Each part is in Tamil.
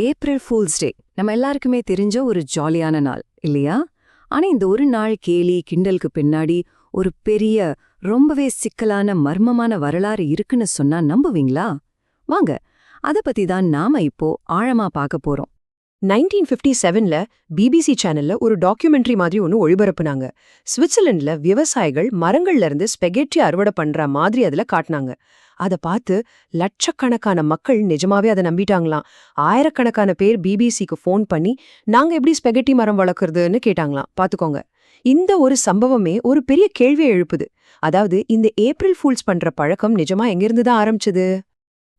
ஏப்ரல் ஃபூல்ஸ் டே நம்ம எல்லாருக்குமே தெரிஞ்ச ஒரு ஜாலியான நாள் இல்லையா? ஆனா இந்த ஒரு நாள் கேலி கிண்டலுக்கு பின்னாடி ஒரு பெரிய ரொம்பவே சிக்கலான மர்மமான வரலாறு இருக்குன்னு சொன்னா நம்புவீங்களா? வாங்க அத பத்தி தான் நாம இப்போ ஆழமா பார்க்க போறோம். 1957ல பிபிசி சேனல்ல ஒரு டாக்குமெண்ட்ரி மாதிரி ஒன்று ஒளிபரப்புனாங்க. சுவிட்சர்லாந்துல விவசாயிகள் மரங்கள்ல இருந்து ஸ்பெகெட்டி அறுவடை பண்ற மாதிரி அதுல காட்டினாங்க. அதை பார்த்து லட்சக்கணக்கான மக்கள் நிஜமாவே அதை நம்பிட்டாங்களாம். ஆயிரக்கணக்கான பேர் பிபிசிக்கு ஃபோன் பண்ணி நாங்க எப்படி ஸ்பெகெட்டி மரம் வளர்க்குறதுன்னு கேட்டாங்களாம். பாத்துக்கோங்க, இந்த ஒரு சம்பவமே ஒரு பெரிய கேள்வியை எழுப்புது. அதாவது இந்த ஏப்ரல் ஃபூல்ஸ் பண்ற பழக்கம் நிஜமா எங்கிருந்து தான் ஆரம்பிச்சது?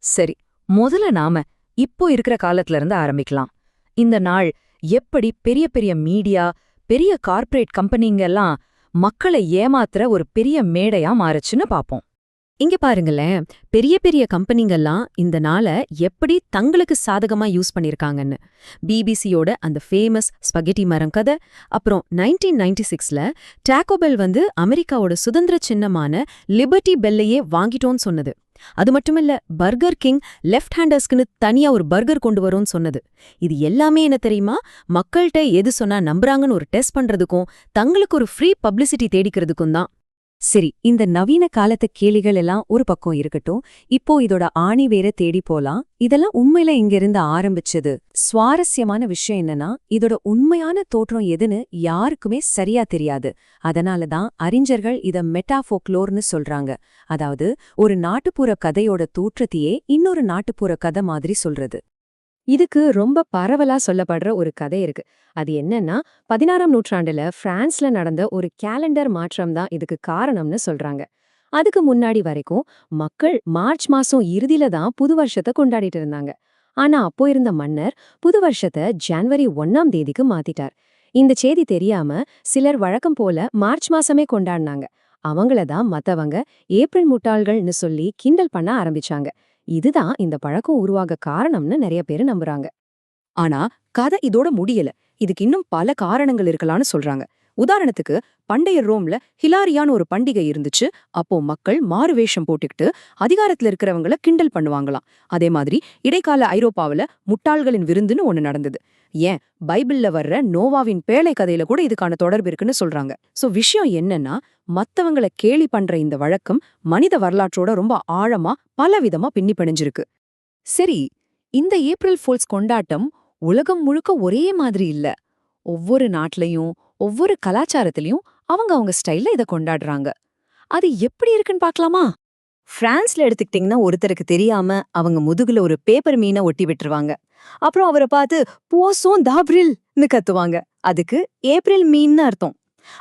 சரி, முதல்ல நாம இப்போ இருக்கிற காலத்துல இருந்து ஆரம்பிக்கலாம். இந்த நாள் எப்படி பெரிய பெரிய மீடியா, பெரிய கார்ப்பரேட் கம்பெனிங்க எல்லாம் மக்களை ஏமாத்துற ஒரு பெரிய மேடையா மாறுச்சுன்னு பாப்போம். இங்க பாருங்களேன், பெரிய பெரிய கம்பெனிங்கெல்லாம் இந்த நாளை எப்படி தங்களுக்கு சாதகமா யூஸ் பண்ணிருக்காங்கன்னு. பிபிசியோட அந்த ஃபேமஸ் ஸ்பகெட்டி மரம் கதை, அப்புறம் 1996ல டாகோபெல் அமெரிக்காவோட சுதந்திர சின்னமான லிபர்ட்டி பெல்லையே வாங்கிட்டோன்னு சொன்னது. அது மட்டுமில்ல, பர்கர் கிங் லெஃப்ட் ஹேண்டர்ஸ்க்குன்னு தனியா ஒரு பர்கர் கொண்டு வரும்னு சொன்னது. இது எல்லாமே என்ன தெரியுமா? மக்கள்கிட்ட எது சொன்னா நம்புறாங்கன்னு ஒரு டெஸ்ட் பண்றதுக்கும் தங்களுக்கு ஒரு ஃப்ரீ பப்ளிசிட்டி தேடிக்கிறதுக்கும் தான். சரி, இந்த நவீன காலத்து கேலிகள் எல்லாம் ஒரு பக்கம் இருக்கட்டும். இப்போ இதோட ஆணி வேற தேடி போலாம். இதெல்லாம் உண்மையில இங்கிருந்து ஆரம்பிச்சது. சுவாரஸ்யமான விஷயம் என்னன்னா, இதோட உண்மையான தோற்றம் எதுன்னு யாருக்குமே சரியா தெரியாது. அதனாலதான் அறிஞர்கள் இத மெட்டாஃபோக்லோர்னு சொல்றாங்க. அதாவது ஒரு நாட்டுப்புற கதையோட தோற்றத்தையே இன்னொரு நாட்டுப்புற கதை மாதிரி சொல்றது. இதுக்கு ரொம்ப பரவலா சொல்லப்படுற ஒரு கதை இருக்கு. அது என்னன்னா, 16ஆம் நூற்றாண்டுல பிரான்ஸ்ல நடந்த ஒரு கேலண்டர் மாற்றம் தான் இதுக்கு காரணம்னு சொல்றாங்க. அதுக்கு முன்னாடி வரைக்கும் மக்கள் மார்ச் மாசம் இறுதியில தான் புது வருஷத்தை கொண்டாடிட்டு இருந்தாங்க. ஆனா அப்போ இருந்த மன்னர் புது வருஷத்தை ஜனவரி 1ஆம் தேதிக்கு மாத்திட்டார். இந்த செய்தி தெரியாம சிலர் வழக்கம் போல மார்ச் மாசமே கொண்டாடினாங்க. அவங்களதான் மத்தவங்க ஏப்ரல் முட்டாள்கள்னு சொல்லி கிண்டல் பண்ண ஆரம்பிச்சாங்க. இதுதான் இந்த பழக்கம் உருவாக காரணம்னு நிறைய பேரு நம்புறாங்க. ஆனா கதை இதோட முடியல. இதுக்கு இன்னும் பல காரணங்கள் இருக்கலாம்னு சொல்றாங்க. உதாரணத்துக்கு, பண்டைய ரோம்ல ஹிலாரியான்னு ஒரு பண்டிகை இருந்துச்சு. அப்போ மக்கள் மாறு வேஷம் போட்டுக்கிட்டு அதிகாரத்துல இருக்கிறவங்கள கிண்டல் பண்ணுவாங்களாம். அதே மாதிரி இடைக்கால ஐரோப்பாவில முட்டாள்களின் விருந்துன்னு ஒண்ணு நடந்தது. ஏன், பைபிள்ல வர்ற நோவாவின் பேழை கதையில கூட இதுக்கான தொடர்பு இருக்குன்னு சொல்றாங்க. சோ விஷயம் என்னன்னா, மத்தவங்கள கேலி பண்ற இந்த வழக்கம் மனித வரலாற்றோட ரொம்ப ஆழமா பலவிதமா பின்னி பிணைஞ்சிருக்கு. சரி, இந்த ஏப்ரல் ஃபூல்ஸ் கொண்டாட்டம் உலகம் முழுக்க ஒரே மாதிரி இல்ல. ஒவ்வொரு நாட்டிலையும் ஒவ்வொரு கலாச்சாரத்திலையும் அவங்க ஸ்டைல்ல இத கொண்டாடுறாங்க. அது எப்படி இருக்குன்னு பார்க்கலாமா? பிரான்ஸ்ல எடுத்துக்கிட்டீங்கன்னா, ஒருத்தருக்கு தெரியாம அவங்க முதுகுல ஒரு பேப்பர் மீனை ஒட்டி விட்டுருவாங்க. அப்புறம் அவரை பார்த்து போசோன் தாப்ரில்னு கத்துவாங்க. அதுக்கு ஏப்ரல் மீன்னு அர்த்தம்.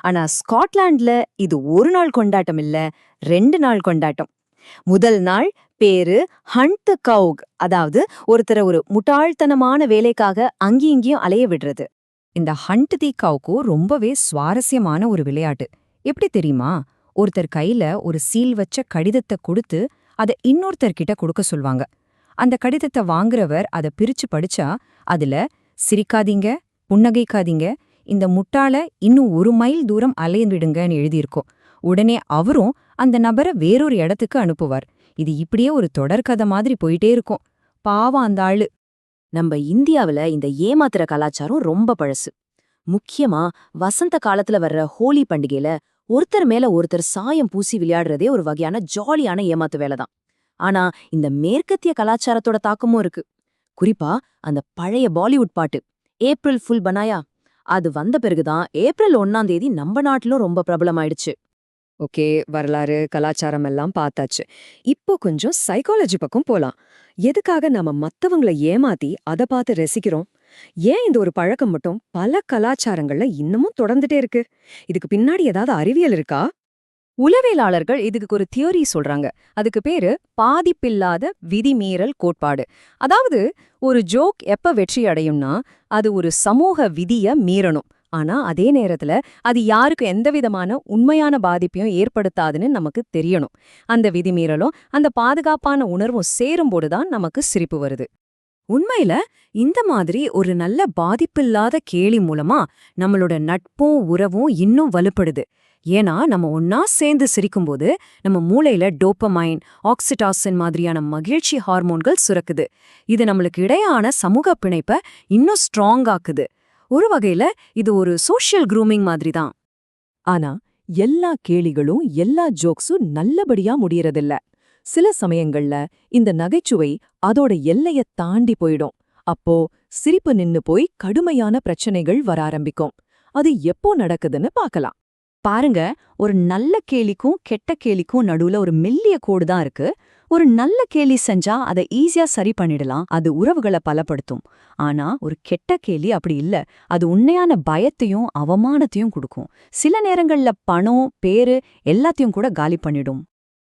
ஆனா ஸ்காட்லாண்ட்ல இது ஒரு நாள் கொண்டாட்டம் இல்ல, 2 நாள் கொண்டாட்டம். முதல் நாள் பேரு ஹண்ட் த கவுக், அதாவது ஒருத்தரை ஒரு முட்டாள்தனமான வேலைக்காக அங்கேயும் இங்கேயும் அலைய விடுறது. இந்த ஹண்ட் தி கவுக்கு ரொம்பவே சுவாரஸ்யமான ஒரு விளையாட்டு. எப்படி தெரியுமா? ஒருத்தர் கையில ஒரு சீல் வச்ச கடிதத்தை கொடுத்து அதை இன்னொருத்தர்கிட்ட கொடுக்க சொல்வாங்க. அந்த கடிதத்தை வாங்குறவர் அதை பிரிச்சு படிச்சா அதுல சிரிக்காதீங்க, புன்னகைக்காதீங்க, இந்த முட்டாள இன்னும் 1 மைல் தூரம் அலைய விடுங்கன்னு எழுதியிருக்கோம். உடனே அவரும் அந்த நபரை வேறொரு இடத்துக்கு அனுப்புவார். இது இப்படியே ஒரு தொடர்கதை மாதிரி போயிட்டே இருக்கும். பாவம் அந்த ஆளு. நம்ம இந்தியாவுல இந்த ஏமாத்துற கலாச்சாரம் ரொம்ப பழசு. முக்கியமா வசந்த காலத்துல வர்ற ஹோலி பண்டிகையில ஒருத்தர் மேல ஒருத்தர் சாயம் பூசி விளையாடுறதே ஒரு வகையான ஜாலியான ஏமாத்து வேலைதான். ஆனா இந்த மேற்கத்திய கலாச்சாரத்தோட தாக்கமும் இருக்கு. குறிப்பா அந்த பழைய பாலிவுட் பாட்டு ஏப்ரல் ஃபுல் பனாயா, அது வந்த பிறகுதான் ஏப்ரல் 1ஆம் தேதி நம்ம நாட்டிலும் ரொம்ப பிரபலமாயிடுச்சு. ஓகே, வரலாறு கலாச்சாரம் எல்லாம் பார்த்தாச்சு. இப்போ கொஞ்சம் சைக்காலஜி பக்கம் போலாம். எதுக்காக நாம மத்தவங்கள ஏமாத்தி அதை பார்த்து ரசிக்கிறோம்? ஏன் இந்த ஒரு பழக்கம் மட்டும் பல கலாச்சாரங்கள்ல இன்னமும் தொடர்ந்துட்டே இருக்கு? இதுக்கு பின்னாடி ஏதாவது அறிவியல் இருக்கா? உளவியலாளர்கள் இதுக்கு ஒரு தியோரி சொல்றாங்க. அதுக்கு பேரு பாதிப்பில்லாத விதிமீறல் கோட்பாடு. அதாவது ஒரு ஜோக் எப்ப வெற்றி அடையும்னா, அது ஒரு சமூக விதிய மீறணும். ஆனா அதே நேரத்துல அது யாருக்கு எந்தவிதமான உண்மையான பாதிப்பையும் ஏற்படுத்தாதுன்னு நமக்கு தெரியணும். அந்த விதிமீறலும் அந்த பாதுகாப்பான உணர்வும் சேரும்போதுதான் நமக்கு சிரிப்பு வருது. உண்மையில இந்த மாதிரி ஒரு நல்ல பாதிப்பில்லாத கேலி மூலமா நம்மளோட நட்பும் உறவும் இன்னும் வலுப்படுது. ஏன்னா நம்ம ஒன்னா சேர்ந்து சிரிக்கும்போது நம்ம மூளையில டோப்பமைன், ஆக்சிடாசின் மாதிரியான மகிழ்ச்சி ஹார்மோன்கள் சுரக்குது. இது நம்மளுக்கு இடையான சமூக பிணைப்பை இன்னும் ஸ்ட்ராங் ஆக்குது. ஒரு வகையில இது ஒரு சோஷியல் க்ரூமிங் மாதிரி தான். ஆனா எல்லா கேலிகளும் எல்லா ஜோக்ஸும் நல்லபடியா முடியறதில்ல. சில சமயங்கள்ல இந்த நகைச்சுவை அதோட எல்லைய தாண்டி போயிடும். அப்போ சிரிப்பு நின்னு போய் கடுமையான பிரச்சனைகள் வர ஆரம்பிக்கும். அது எப்போ நடக்குதுன்னு பார்க்கலாம். பாருங்க, ஒரு நல்ல கேலிக்கும் கெட்ட கேலிக்கும் நடுவுல ஒரு மெல்லிய கோடு தான் இருக்கு. ஒரு நல்ல கேலி செஞ்சா அதை ஈஸியா சரி பண்ணிடலாம், அது உறவுகளை பலப்படுத்தும். ஆனா ஒரு கெட்ட கேலி அப்படி இல்ல. அது உண்மையான பயத்தையும் அவமானத்தையும் கொடுக்கும். சில நேரங்கள்ல பணம், பேரு எல்லாத்தையும் கூட காலி பண்ணிடும்.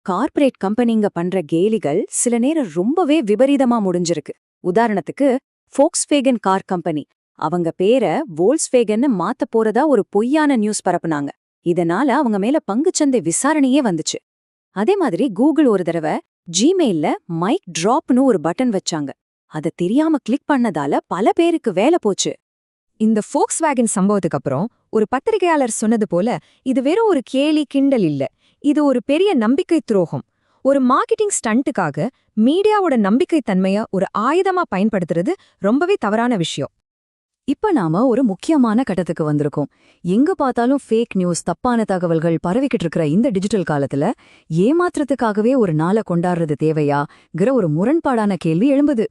கார்ப்பரேட் கம்பெனிங்க பண்ற கேலிகள் சில நேரம் ரொம்பவே விபரீதமா முடிஞ்சிருக்கு. உதாரணத்துக்கு ஃபோக்ஸ்வேகன் கார் கம்பெனி அவங்க பேரை வோல்ஸ்வேகன்னு மாத்த போறதா ஒரு பொய்யான நியூஸ் பரப்புனாங்க. இதனால அவங்க மேல பங்குச்சந்தை விசாரணையே வந்துச்சு. அதே மாதிரி கூகுள் ஒரு தடவை ஜிமெயில்ல மைக் டிராப்னு ஒரு பட்டன் வச்சாங்க. அத தெரியாம கிளிக் பண்ணதால பல பேருக்கு வேலை போச்சு. இந்த ஃபோக்ஸ்வேகன் சம்பவத்துக்கு அப்புறம் ஒரு பத்திரிகையாளர் சொன்னது போல இது வெறும் ஒரு கேலி கிண்டல் இல்ல, இது ஒரு பெரிய நம்பிக்கை துரோகம். ஒரு மார்க்கெட்டிங் ஸ்டண்ட்டுக்காக மீடியாவோட நம்பிக்கை தன்மைய ஒரு ஆயுதமா பயன்படுத்துறது ரொம்பவே தவறான விஷயம். இப்ப நாம ஒரு முக்கியமான கட்டத்துக்கு வந்திருக்கோம். எங்க பார்த்தாலும் ஃபேக் நியூஸ், தப்பான தகவல்கள் பரவிக்கிட்டு இருக்கிற இந்த டிஜிட்டல் காலத்துல ஏமாற்றத்துக்காகவே ஒரு நாளை கொண்டாடுறது தேவையாங்கிற ஒரு முரண்பாடான கேள்வி எழும்புது.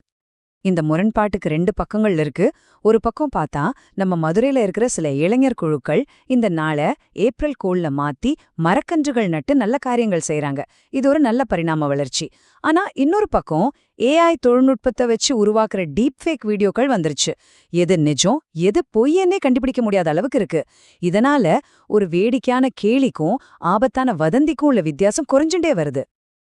இந்த முரண்பாட்டுக்கு 2 பக்கங்கள் இருக்கு. ஒரு பக்கம் பார்த்தா நம்ம மதுரையில இருக்கிற சில இளைஞர் குழுக்கள் இந்த நாளை ஏப்ரல் கோல்ல மாத்தி மரக்கன்றுகள் நட்டு நல்ல காரியங்கள் செய்றாங்க. இது ஒரு நல்ல பரிணாம வளர்ச்சி. ஆனா இன்னொரு பக்கம் AI தொழில்நுட்பத்தை வச்சு உருவாக்குற டீப் ஃபேக் வீடியோக்கள் வந்துருச்சு. எது நிஜம், எது பொய்யன்னே கண்டுபிடிக்க முடியாத அளவுக்கு இருக்கு. இதனால ஒரு வேடிக்கையான கேலிக்கும் ஆபத்தான வதந்திக்கும் உள்ள வித்தியாசம் குறைஞ்சுட்டே வருது.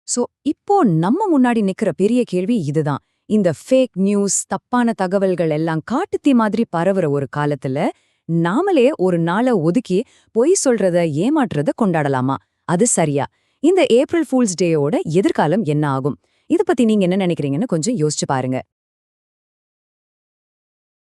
சோ இப்போ நம்ம முன்னாடி நிக்கிற பெரிய கேள்வி இதுதான். இந்த ஃபேக் நியூஸ், தப்பான தகவல்கள் எல்லாம் காட்டுத்தீ மாதிரி பரவுற ஒரு காலத்துல நாமளே ஒரு நாளை ஒதுக்கி பொய் சொல்றத, ஏமாற்றுறத கொண்டாடலாமா? அது சரியா? இந்த ஏப்ரல் ஃபூல்ஸ் டேயோட எதிர்காலம் என்ன ஆகும்? இத பத்தி நீங்க என்ன நினைக்கிறீங்கன்னு கொஞ்சம் யோசிச்சு பாருங்க.